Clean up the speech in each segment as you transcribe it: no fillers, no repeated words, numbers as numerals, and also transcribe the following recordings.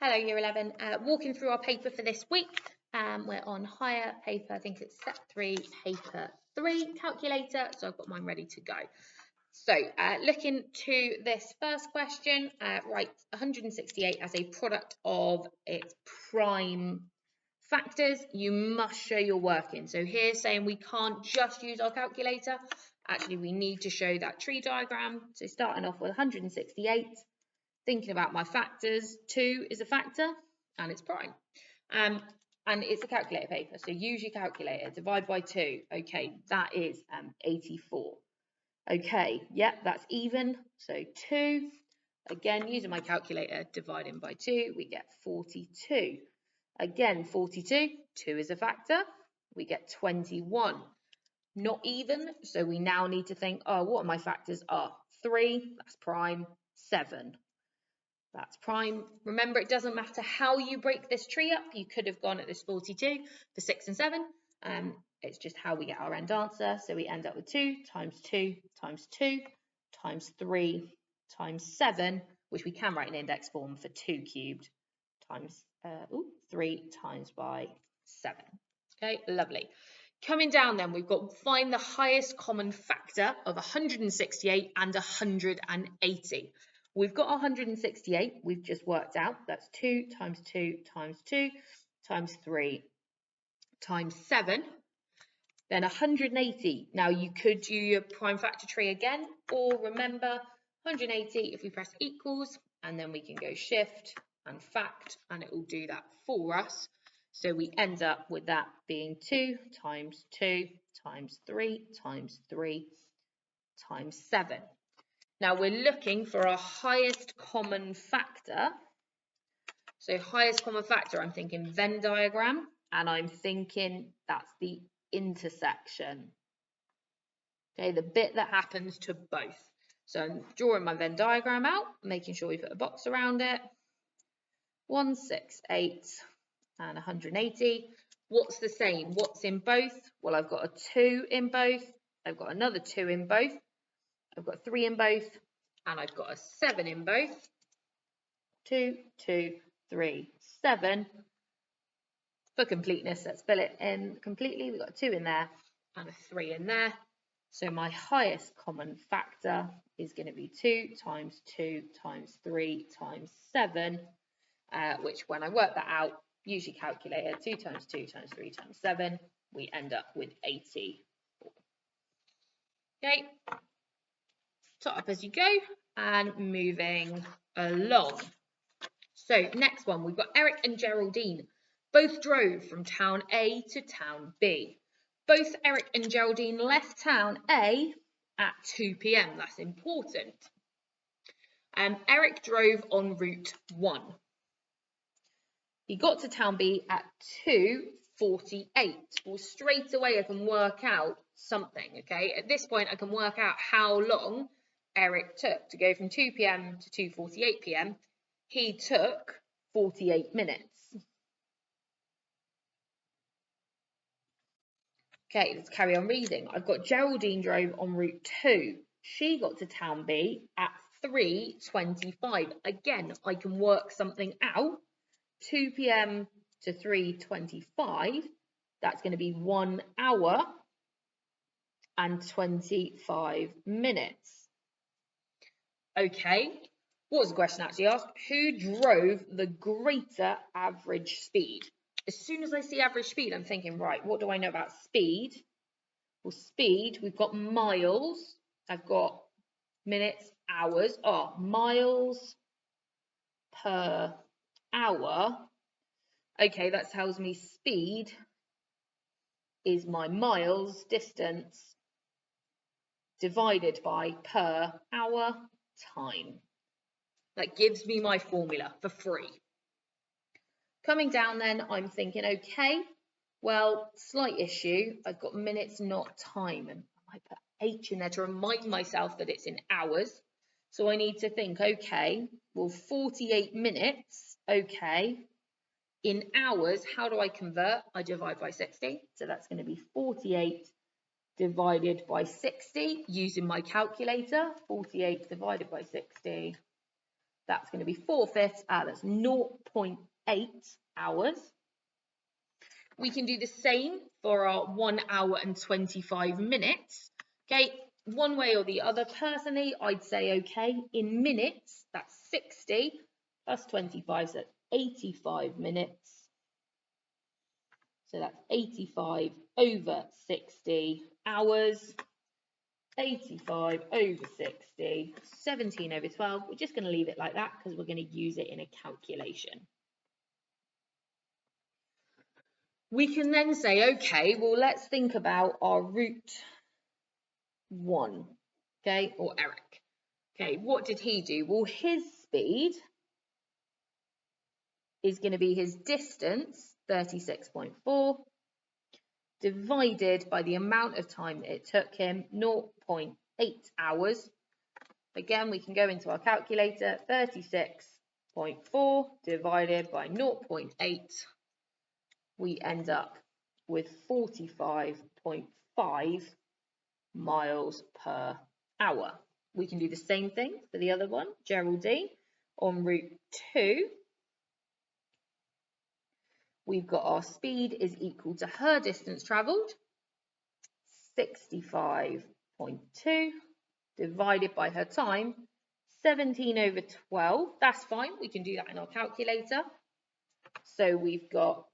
Hello Year 11, walking through our paper for this week. We're on higher paper, I think it's set 3, paper 3 calculator, so I've got mine ready to go. So looking to this first question, write 168 as a product of its prime factors. You must show your working. So here saying we can't just use our calculator, actually we need to show that tree diagram. So starting off with 168. Thinking about my factors, 2 is a factor and it's prime. And it's a calculator paper, so use your calculator, divide by 2. Okay, that is 84. Okay, yep, that's even, so 2. Again, using my calculator, dividing by 2, we get 42. Again, 42, 2 is a factor, we get 21. Not even, so we now need to think, oh, what are my factors? 3, that's prime, 7. That's prime. Remember, it doesn't matter how you break this tree up. You could have gone at this 42 for 6 and 7. It's just how we get our end answer. So we end up with 2 times 2 times 2 times 3 times 7, which we can write in index form for 2 cubed times 3 times by 7. Okay, lovely. Coming down then, we've got find the highest common factor of 168 and 180. We've got 168, we've just worked out, that's 2 times 2 times 2 times 3 times 7. Then 180, now you could do your prime factor tree again, or remember 180 if we press equals, and then we can go shift and fact, and it will do that for us. So we end up with that being 2 times 2 times 3 times 3 times 7. Now we're looking for our highest common factor. So highest common factor, I'm thinking Venn diagram, and I'm thinking that's the intersection. Okay, the bit that happens to both. So I'm drawing my Venn diagram out, making sure we put a box around it. 168 and 180. What's the same? What's in both? Well, I've got a 2 in both. I've got another 2 in both. I've got 3 in both, and I've got a 7 in both. 2, 2, 3, 7. For completeness, let's fill it in completely. We've got a 2 in there and a 3 in there. So my highest common factor is going to be 2 times 2 times 3 times 7, which when I work that out, use your calculator, 2 times 2 times 3 times 7, we end up with 84. Okay. Top up as you go and moving along. So next one, we've got Eric and Geraldine. Both drove from town A to town B. Both Eric and Geraldine left town A at 2 p.m. That's important. Eric drove on route 1. He got to town B at 2:48. Well, straight away I can work out something, okay? At this point I can work out how long Eric took to go from 2 p.m. to 2:48 p.m. He took 48 minutes. Okay, let's carry on reading. I've got Geraldine drove on route 2. She got to town B at 3:25. Again, I can work something out. 2 p.m. to 3:25. That's going to be 1 hour and 25 minutes. Okay, what was the question actually asked? Who drove the greater average speed? As soon as I see average speed, I'm thinking, right, what do I know about speed? Well, speed, we've got miles. I've got minutes, hours. Miles per hour. Okay, that tells me speed is my miles distance divided by per hour time. That gives me my formula for free. Coming down then, I'm thinking, okay, well, slight issue. I've got minutes, not time. And I put H in there to remind myself that it's in hours. So I need to think, okay, well, 48 minutes, okay. In hours, how do I convert? I divide by 60. So that's going to be 48 divided by 60 using my calculator. 48 divided by 60 That's going to be 4/5. That's 0.8 hours. We can do the same for our 1 hour and 25 minutes. Okay, one way or the other. Personally, I'd say okay. In minutes, that's 60 plus 25, so that's 85 minutes. So that's 85 over 60 hours. 85 over 60, 17 over 12. We're just going to leave it like that because we're going to use it in a calculation. We can then say, okay, well, let's think about our route 1, okay, or Eric. Okay, what did he do? Well, his speed is going to be his distance, 36.4, divided by the amount of time that it took him, 0.8 hours. Again, we can go into our calculator, 36.4 divided by 0.8. We end up with 45.5 miles per hour. We can do the same thing for the other one, Geraldine, on route 2. We've got our speed is equal to her distance travelled, 65.2, divided by her time, 17 over 12. That's fine, we can do that in our calculator. So we've got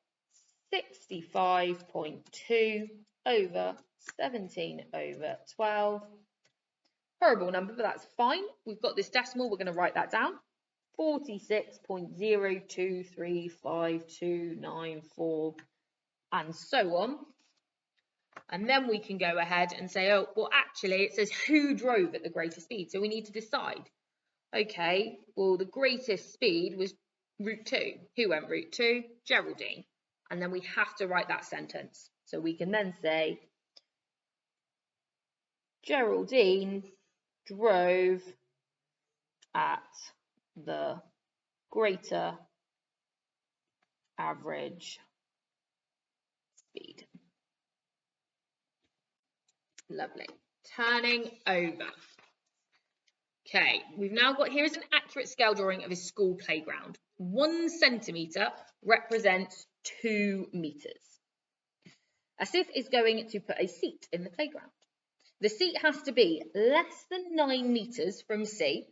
65.2 over 17 over 12. Horrible number, but that's fine. We've got this decimal, we're going to write that down. 46.0235294 and so on. And then we can go ahead and say, oh, well, actually, it says who drove at the greatest speed. So we need to decide. Okay, well, the greatest speed was route 2. Who went route 2? Geraldine. And then we have to write that sentence. So we can then say, Geraldine drove at the greater average speed. Lovely. Turning over. Okay, we've now got, here's an accurate scale drawing of a school playground. 1 centimetre represents 2 metres. Asif is going to put a seat in the playground. The seat has to be less than 9 metres from C,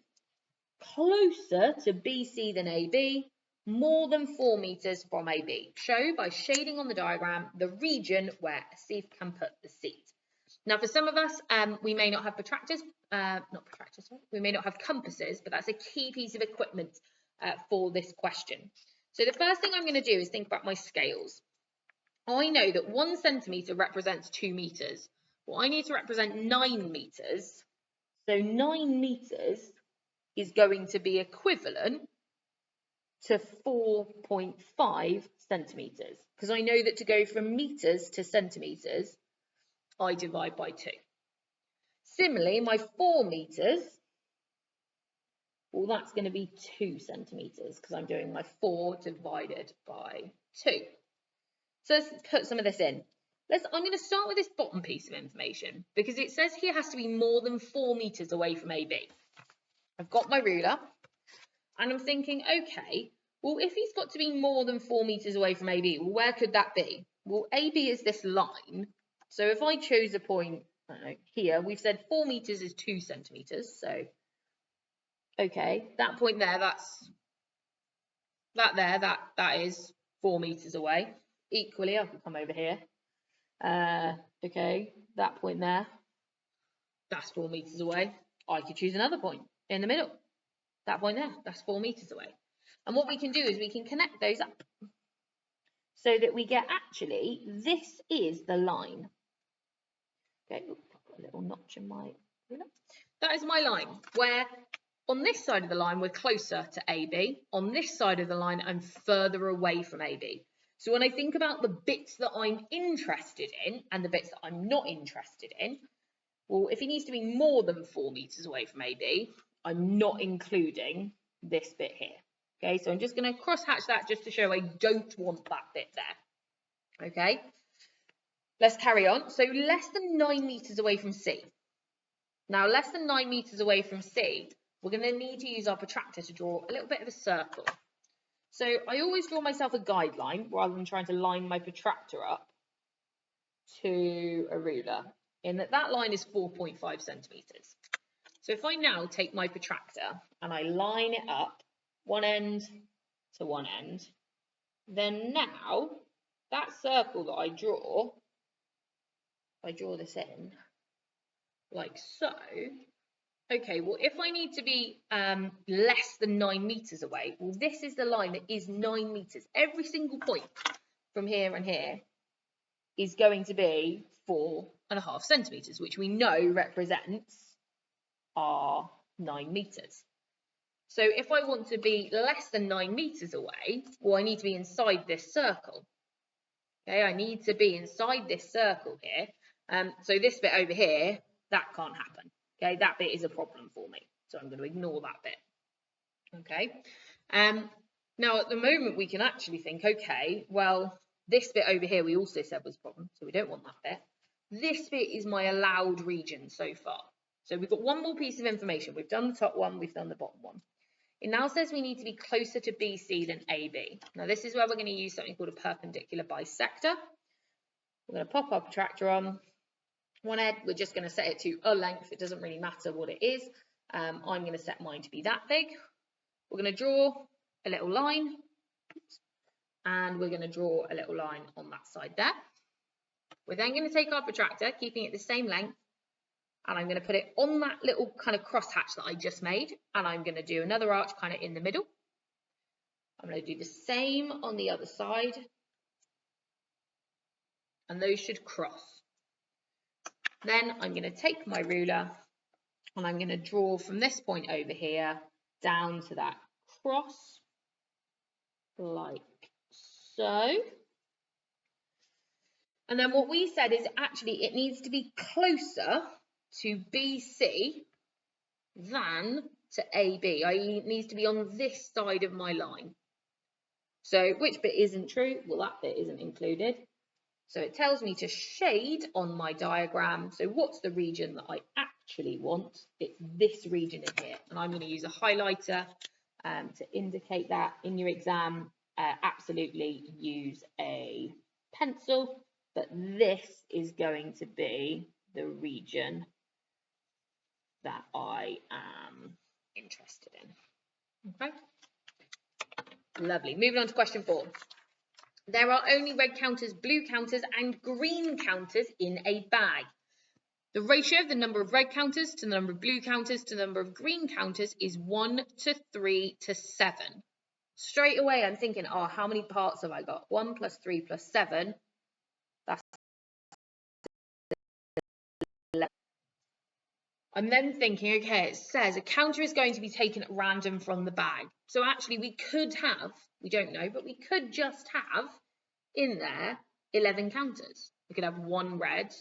closer to BC than AB, more than 4 metres from AB. Show by shading on the diagram the region where Asif can put the seat. Now, for some of us, we may not have we may not have compasses, but that's a key piece of equipment for this question. So the first thing I'm going to do is think about my scales. I know that 1 centimetre represents 2 metres. Well, I need to represent 9 metres. So 9 metres is going to be equivalent to 4.5 centimetres. Because I know that to go from metres to centimetres, I divide by 2. Similarly, my 4 metres, well, that's going to be 2 centimetres because I'm doing my 4 divided by 2. So let's put some of this in. I'm going to start with this bottom piece of information because it says here has to be more than 4 metres away from AB. I've got my ruler and I'm thinking, okay, well, if he's got to be more than 4 metres away from AB, well, where could that be? Well, AB is this line. So if I chose a point, I don't know, here, we've said 4 metres is 2 centimetres. So, okay, that point there, that is 4 metres away. Equally, I could come over here. Okay, that point there, that's 4 metres away. I could choose another point in the middle. That point there, that's 4 metres away. And what we can do is we can connect those up so that we get actually, this is the line. Okay, put a little notch in my ruler. That is my line, where on this side of the line, we're closer to AB. On this side of the line, I'm further away from AB. So when I think about the bits that I'm interested in and the bits that I'm not interested in, well, if he needs to be more than 4 metres away from AB, I'm not including this bit here. Okay, so I'm just going to cross-hatch that just to show I don't want that bit there. Okay, let's carry on. So less than 9 metres away from C. Now, less than 9 metres away from C, we're going to need to use our protractor to draw a little bit of a circle. So I always draw myself a guideline rather than trying to line my protractor up to a ruler, in that line is 4.5 centimetres. So if I now take my protractor and I line it up one end to one end, then now that circle that I draw, if I draw this in like so, okay, well, if I need to be less than 9 metres away, well, this is the line that is 9 metres. Every single point from here and here is going to be 4.5 centimetres, which we know represents our 9 metres. So if I want to be less than 9 metres away, well, I need to be inside this circle. Okay, I need to be inside this circle here. So this bit over here, that can't happen. Okay, that bit is a problem for me. So I'm going to ignore that bit. Okay. Now at the moment we can actually think, okay, well, this bit over here we also said was a problem, so we don't want that bit. This bit is my allowed region so far. So we've got one more piece of information. We've done the top one, we've done the bottom one. It now says we need to be closer to BC than AB. Now this is where we're going to use something called a perpendicular bisector. We're going to pop our protractor on. One end, we're just going to set it to a length. It doesn't really matter what it is. I'm going to set mine to be that big. We're going to draw a little line, and we're going to draw a little line on that side there. We're then going to take our protractor, keeping it the same length, and I'm going to put it on that little kind of crosshatch that I just made, and I'm going to do another arch kind of in the middle. I'm going to do the same on the other side, and those should cross. Then I'm going to take my ruler and I'm going to draw from this point over here down to that cross, like so. And then what we said is actually it needs to be closer to BC than to AB, i.e. it needs to be on this side of my line. So which bit isn't true? Well, that bit isn't included. So it tells me to shade on my diagram. So what's the region that I actually want? It's this region in here. And I'm going to use a highlighter to indicate that. In your exam, absolutely use a pencil. But this is going to be the region that I am interested in. Okay. Lovely. Moving on to question 4. There are only red counters, blue counters, and green counters in a bag. The ratio of the number of red counters to the number of blue counters to the number of green counters is 1 to 3 to 7. Straight away, I'm thinking, oh, how many parts have I got? 1 plus 3 plus 7. That's 11. I'm then thinking, okay, it says a counter is going to be taken at random from the bag. So actually we could have, we don't know, but we could just have in there 11 counters. We could have 1 red,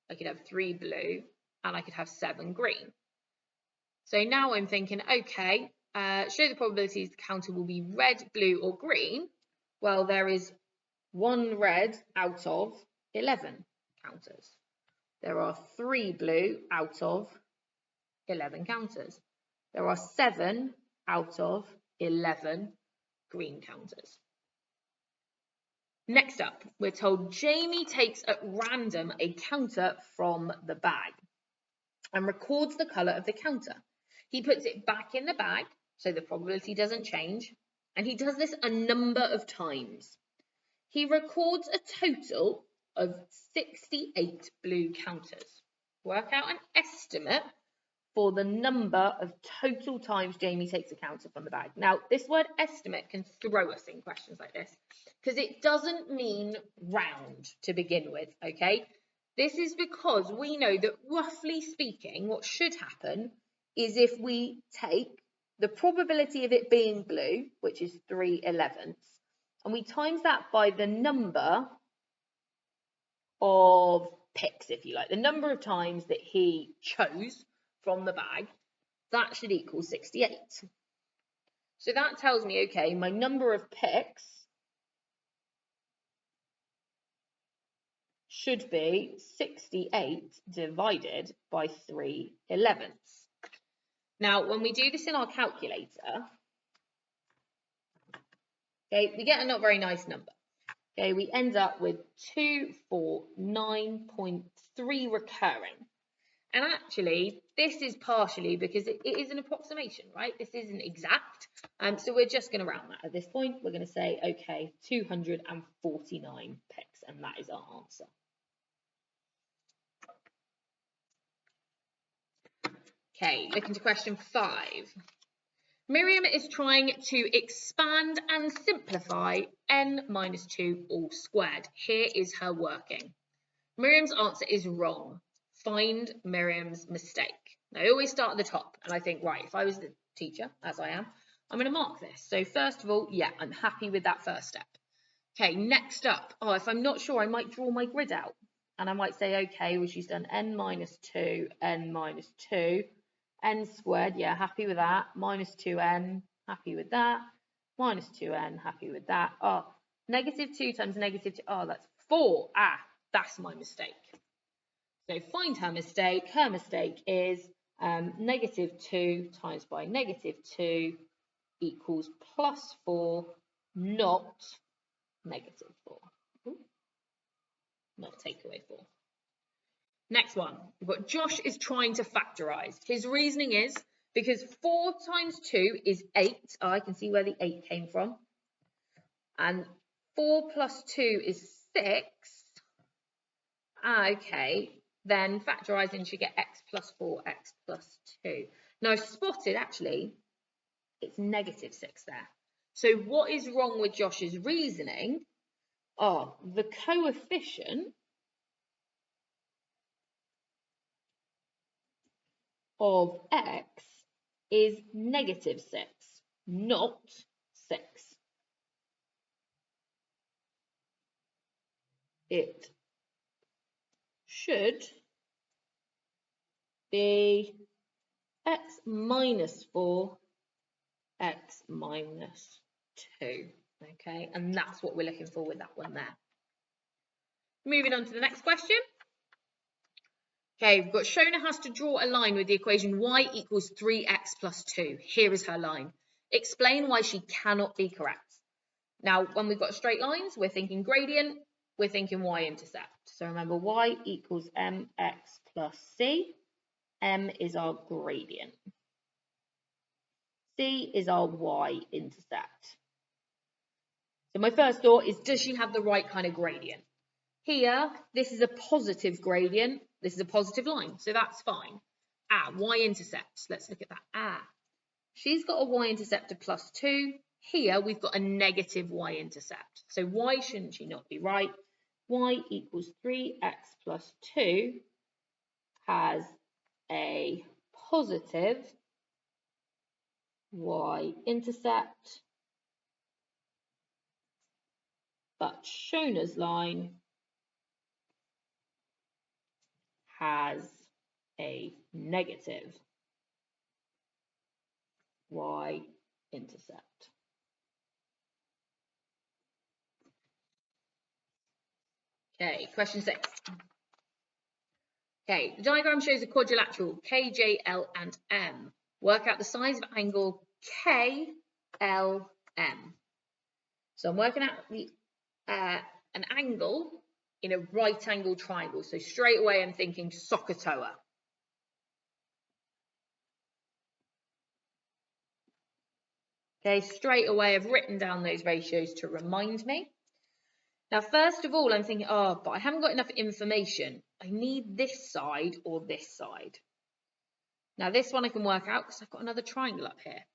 I could have 3 blue, and I could have 7 green. So now I'm thinking, okay, show the probabilities the counter will be red, blue, or green. Well, there is 1 red out of 11 counters. There are 3 blue out of 11 counters. There are 7 out of 11 green counters. Next up, we're told Jamie takes at random a counter from the bag and records the colour of the counter. He puts it back in the bag so the probability doesn't change, and he does this a number of times. He records a total of 68 blue counters. Work out an estimate for the number of total times Jamie takes a counter from the bag. Now, this word estimate can throw us in questions like this because it doesn't mean round to begin with, okay? This is because we know that roughly speaking, what should happen is if we take the probability of it being blue, which is 3/11, and we times that by the number of picks, if you like, the number of times that he chose from the bag, that should equal 68. So that tells me, okay, my number of picks should be 68 divided by 3/11. Now, when we do this in our calculator, okay, we get a not very nice number. Okay, we end up with 249.3 recurring. And actually, this is partially because it is an approximation, right? This isn't exact. So we're just going to round that at this point. We're going to say, okay, 249 picks, and that is our answer. Okay, looking to question 5. Miriam is trying to expand and simplify n minus 2 all squared. Here is her working. Miriam's answer is wrong. Find Miriam's mistake. Now, I always start at the top, and I think, right, if I was the teacher, as I am, I'm going to mark this. So first of all, yeah, I'm happy with that first step. Okay, next up, if I'm not sure, I might draw my grid out, and I might say, okay, well, she's done n minus 2, n minus 2, n squared, yeah, happy with that, minus 2n, happy with that, minus 2n, happy with that. Negative 2 times negative 2, that's 4. That's my mistake. So find her mistake. Her mistake is negative 2 times by negative 2 equals plus 4, not negative 4. Not take away 4. Next one, we've got Josh is trying to factorise. His reasoning is because 4 times 2 is 8. I can see where the 8 came from. And 4 plus 2 is 6. Okay, then factorising should get x plus 4, x plus 2. Now I've spotted, actually, it's negative 6 there. So what is wrong with Josh's reasoning? The coefficient of x is negative 6, not 6. It should be x minus 4, x minus 2. Okay, and that's what we're looking for with that one there. Moving on to the next question. Okay, we've got Shona has to draw a line with the equation y equals 3x plus 2. Here is her line. Explain why she cannot be correct. Now, when we've got straight lines, we're thinking gradient, we're thinking y-intercept. So remember, y equals mx plus c. M is our gradient. C is our y-intercept. So my first thought is, does she have the right kind of gradient? Here, this is a positive gradient. This is a positive line, so that's fine. Y-intercept. Let's look at that. She's got a y-intercept of plus 2. Here, we've got a negative y-intercept. So why shouldn't she not be right? Y equals 3x plus 2 has a positive y-intercept, but Shona's line has a negative y-intercept. Okay, question 6. Okay, the diagram shows a quadrilateral K, J, L, and M. Work out the size of angle KLM. So I'm working out the an angle in a right angle triangle. So straight away I'm thinking SOHCAHTOA. Okay, straight away I've written down those ratios to remind me. Now, first of all, I'm thinking, but I haven't got enough information. I need this side or this side. Now, this one I can work out because I've got another triangle up here.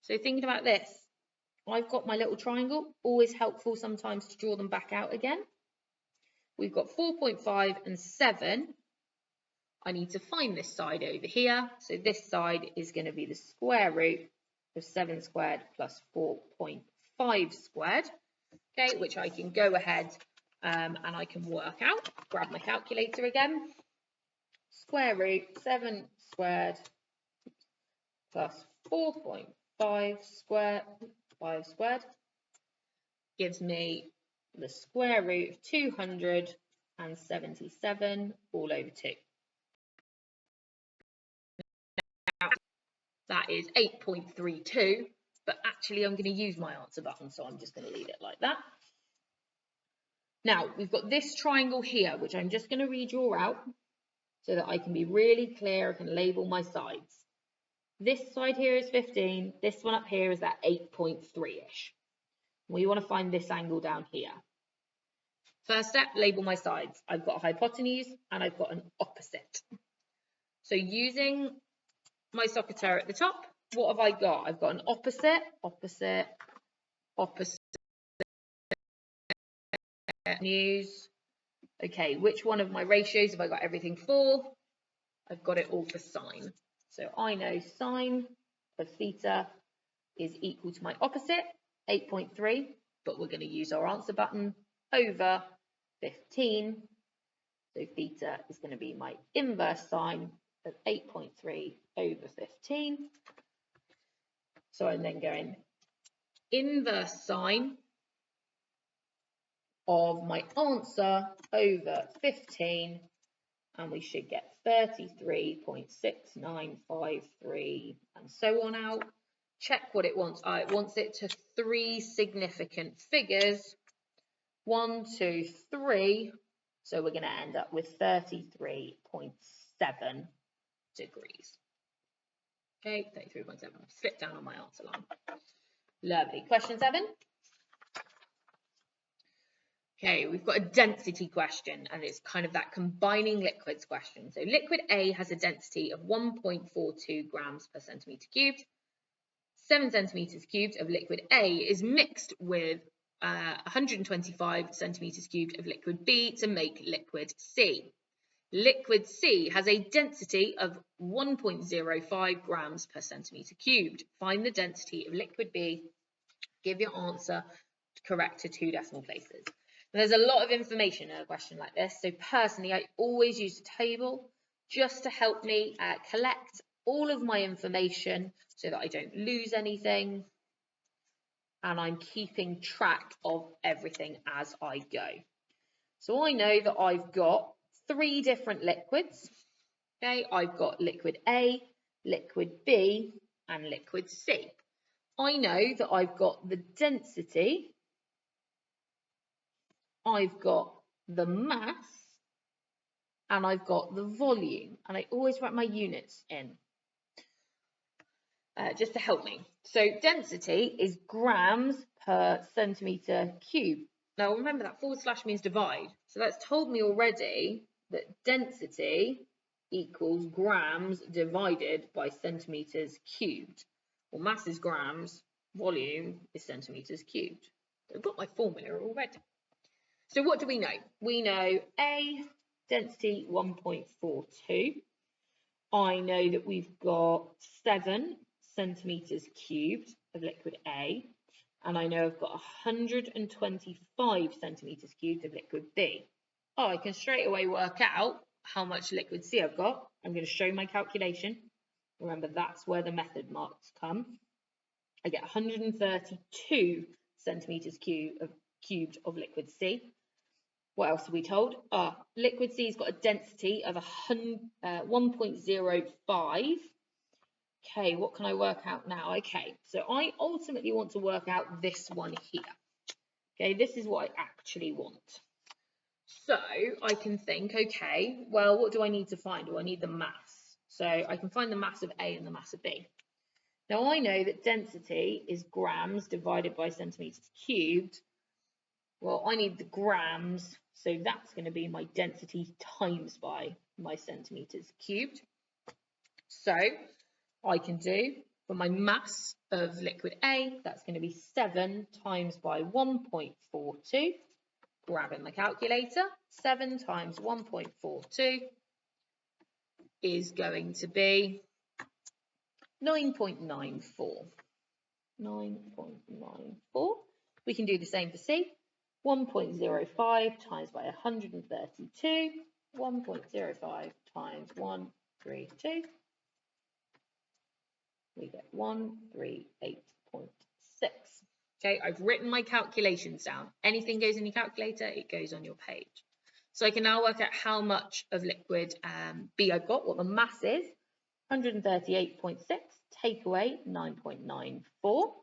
So thinking about this, I've got my little triangle, always helpful sometimes to draw them back out again. We've got 4.5 and 7. I need to find this side over here. So this side is going to be the square root of 7 squared plus 4.5 squared. Okay, which I can go ahead and I can work out. Grab my calculator again. Square root 7 squared plus 4.5 squared, 5 squared, gives me the square root of 277 all over 2. that is 8.32, but actually I'm going to use my answer button, so I'm just going to leave it like that. Now, we've got this triangle here, which I'm just going to redraw out so that I can be really clear, I can label my sides. This side here is 15, this one up here is that 8.3-ish. We want to find this angle down here. First step, label my sides. I've got a hypotenuse and I've got an opposite. So using my Secateurs at the top, what have I got? I've got an opposite, opposite, opposite, news. Okay, which one of my ratios have I got everything for? I've got it all for sine. So I know sine of theta is equal to my opposite, 8.3, but we're going to use our answer button, over 15. So theta is going to be my inverse sine of 8.3 over 15. So I'm then going inverse sine of my answer over 15, and we should get 33.6953 and so on out. Check what it wants. It wants it to 3 significant figures. 1, 2, 3. So we're going to end up with 33.7 degrees. Okay, 33.7. Flip down on my answer line. Lovely. Question 7. Okay, we've got a density question, and it's kind of that combining liquids question. So liquid A has a density of 1.42 grams per centimetre cubed. 7 centimetres cubed of liquid A is mixed with 125 centimetres cubed of liquid B to make liquid C. Liquid C has a density of 1.05 grams per centimetre cubed. Find the density of liquid B. Give your answer correct to 2 decimal places. And there's a lot of information in a question like this, so personally I always use a table just to help me collect all of my information so that I don't lose anything and I'm keeping track of everything as I go. So I know that I've got 3 different liquids. Okay, I've got liquid A, liquid B, and liquid C. I know that I've got the density, I've got the mass, and I've got the volume. And I always write my units in just to help me. So density is grams per centimetre cube. Now remember that / means divide. So that's told me already that density equals grams divided by centimetres cubed. Well, mass is grams, volume is centimetres cubed. So I've got my formula already. So what do we know? We know A, density 1.42. I know that we've got 7 centimetres cubed of liquid A, and I know I've got 125 centimetres cubed of liquid B. Oh, I can straight away work out how much liquid C I've got. I'm going to show my calculation. Remember, that's where the method marks come. I get 132 centimetres cubed of liquid C. What else are we told? Liquid C's got a density of 1.05. Okay, what can I work out now? Okay, so I ultimately want to work out this one here. Okay, this is what I actually want. So I can think, okay, well, what do I need to find? Well, I need the mass. So I can find the mass of A and the mass of B. Now I know that density is grams divided by centimetres cubed. Well, I need the grams, so that's going to be my density times by my centimetres cubed. So I can do, for my mass of liquid A, that's going to be 7 times by 1.42. Grabbing my calculator, 7 times 1.42 is going to be 9.94. 9.94. We can do the same for C. 1.05 times by 132. 1.05 times 132. We get 138.6. Okay, I've written my calculations down. Anything goes in your calculator, it goes on your page. So I can now work out how much of liquid B I've got, what the mass is, 138.6. take away 9.94.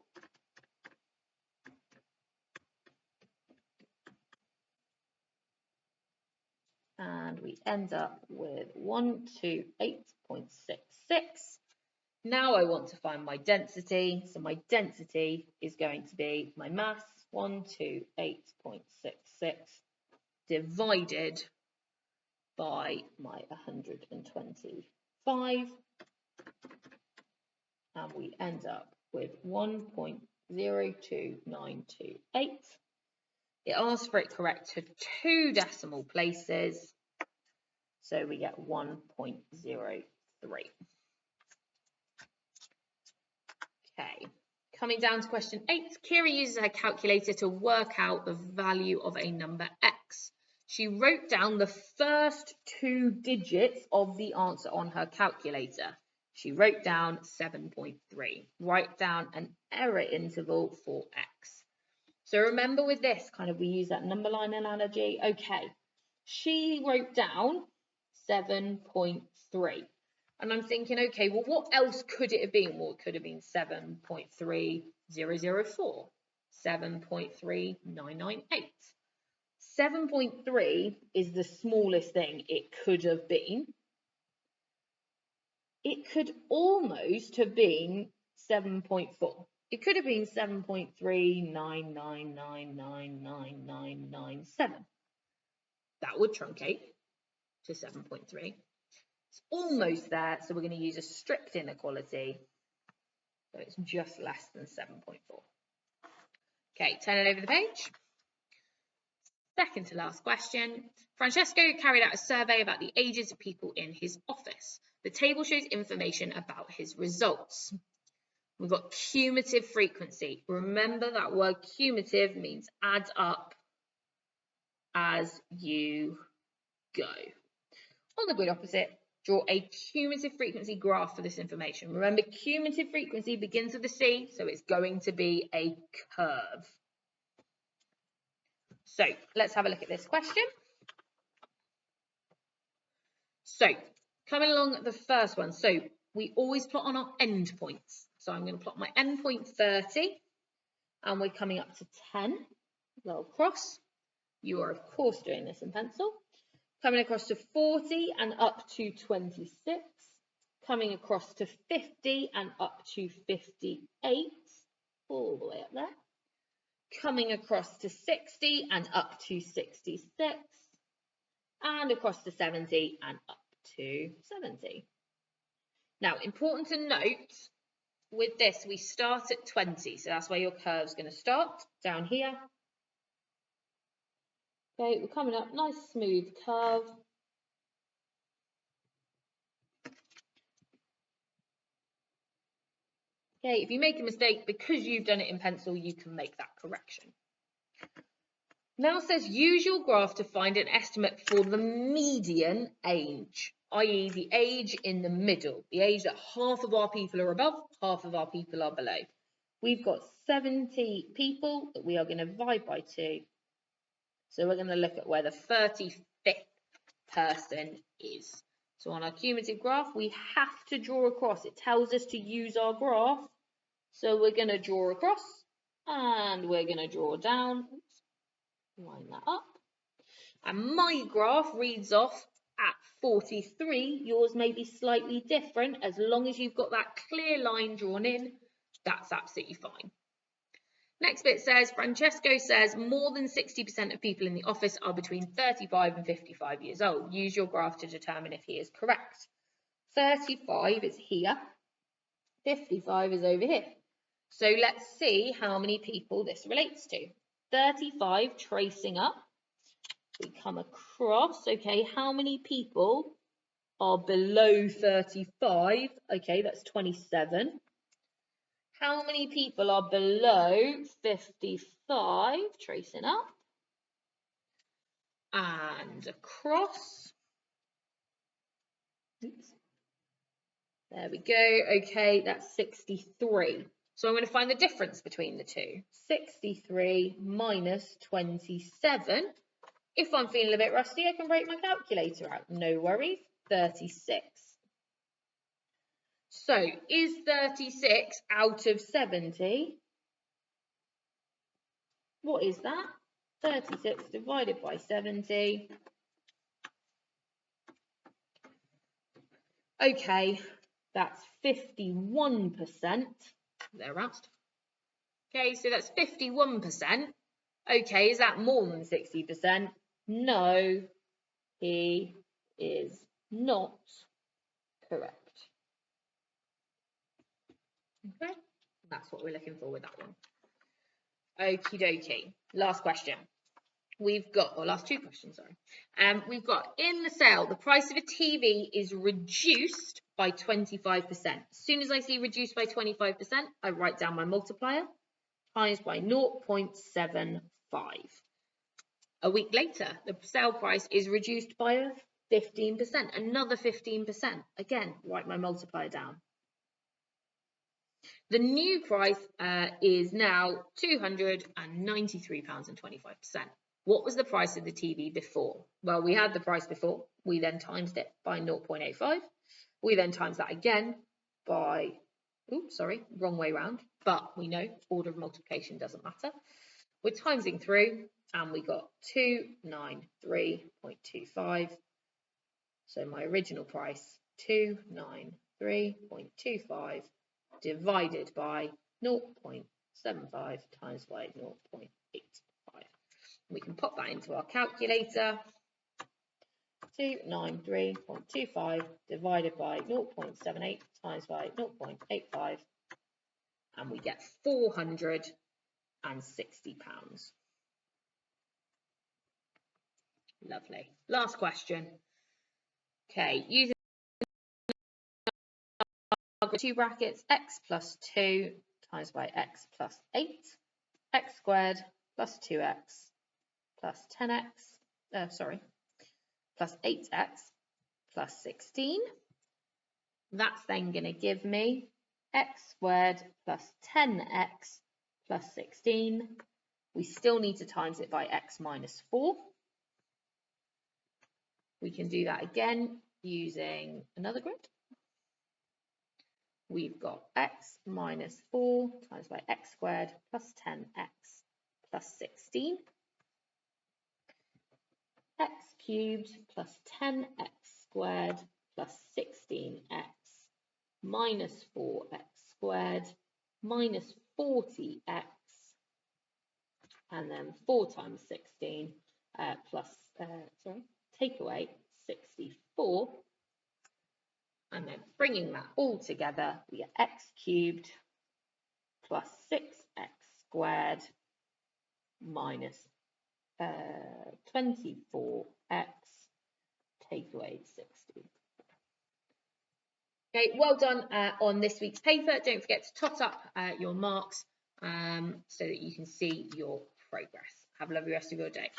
And we end up with 128.66. Now I want to find my density. So my density is going to be my mass, 128.66, divided by my 125. And we end up with 1.02928. It asks for it correct to 2 decimal places, so we get 1.03. Okay, coming down to question 8, Kira uses her calculator to work out the value of a number x. She wrote down the first 2 digits of the answer on her calculator. She wrote down 7.3. Write down an error interval for x. So remember with this, we use that number line analogy. Okay, she wrote down 7.3. And I'm thinking, okay, well, what else could it have been? Well, it could have been 7.3004, 7.3998. 7.3 is the smallest thing it could have been. It could almost have been 7.4. It could have been 7.399999997. That would truncate to 7.3. It's almost there, so we're going to use a strict inequality. So it's just less than 7.4. Okay, turn it over the page. Second to last question. Francesco carried out a survey about the ages of people in his office. The table shows information about his results. We've got cumulative frequency. Remember that word cumulative means adds up as you go. On the grid opposite, draw a cumulative frequency graph for this information. Remember, cumulative frequency begins with a C, so it's going to be a curve. So let's have a look at this question. So coming along the first one, so we always plot on our endpoints. So I'm going to plot my endpoint 30, and we're coming up to 10. Little cross. You are, of course, doing this in pencil. Coming across to 40 and up to 26. Coming across to 50 and up to 58. All the way up there. Coming across to 60 and up to 66. And across to 70 and up to 70. Now, important to note, with this, we start at 20. So that's where your curve's going to start, down here. Okay, we're coming up, nice smooth curve. Okay, if you make a mistake, because you've done it in pencil, you can make that correction. Now it says use your graph to find an estimate for the median age, i.e. the age in the middle, the age that half of our people are above, half of our people are below. We've got 70 people that we are going to divide by 2. So we're going to look at where the 35th person is. So on our cumulative graph, we have to draw across. It tells us to use our graph. So we're going to draw across and we're going to draw down. Oops, line that up. And my graph reads off at 43. Yours may be slightly different. As long as you've got that clear line drawn in, that's absolutely fine. Next bit says, Francesco says more than 60% of people in the office are between 35 and 55 years old. Use your graph to determine if he is correct. 35 is here. 55 is over here. So let's see how many people this relates to. 35 tracing up. We come across, okay, how many people are below 35? Okay, that's 27. How many people are below 55? Tracing up. And across. Oops. There we go. Okay, that's 63. So I'm going to find the difference between the two. 63 minus 27. If I'm feeling a bit rusty, I can break my calculator out. No worries. 36. So is 36 out of 70? What is that? 36 divided by 70. Okay, that's 51%. Thereabouts. Okay, so that's 51%. Okay, is that more than 60%? No, he is not correct. Okay, that's what we're looking for with that one. Okie dokie. Last question. We've got, or last two questions, sorry. We've got, in the sale, the price of a TV is reduced by 25%. As soon as I see reduced by 25%, I write down my multiplier, times by 0.75. A week later, the sale price is reduced by 15%, another 15%. Again, write my multiplier down. The new price is now £293.25. What was the price of the TV before? Well, we had the price before. We then times it by 0.85. We then times that again by, oops, sorry, wrong way round. But we know order of multiplication doesn't matter. We're timesing through and we got 293.25. So my original price, 293.25 divided by 0.75 times by 0.85. We can pop that into our calculator. 293.25 divided by 0.78 times by 0.85, and we get £460. Lovely. Last question. Okay, using two brackets, x plus 2 times by x plus 8, x squared plus 2x plus 10x, plus 8x plus 16. That's then going to give me x squared plus 10x plus 16. We still need to times it by x minus 4. We can do that again using another grid. We've got x minus 4 times by x squared plus 10x plus 16. X cubed plus 10x squared plus 16x minus 4x squared minus 40x, and then 4 times 16 take away 64, and then bringing that all together, we get x cubed plus 6x squared minus 24x, take away 60. Okay, well done on this week's paper. Don't forget to tot up your marks so that you can see your progress. Have a lovely rest of your day.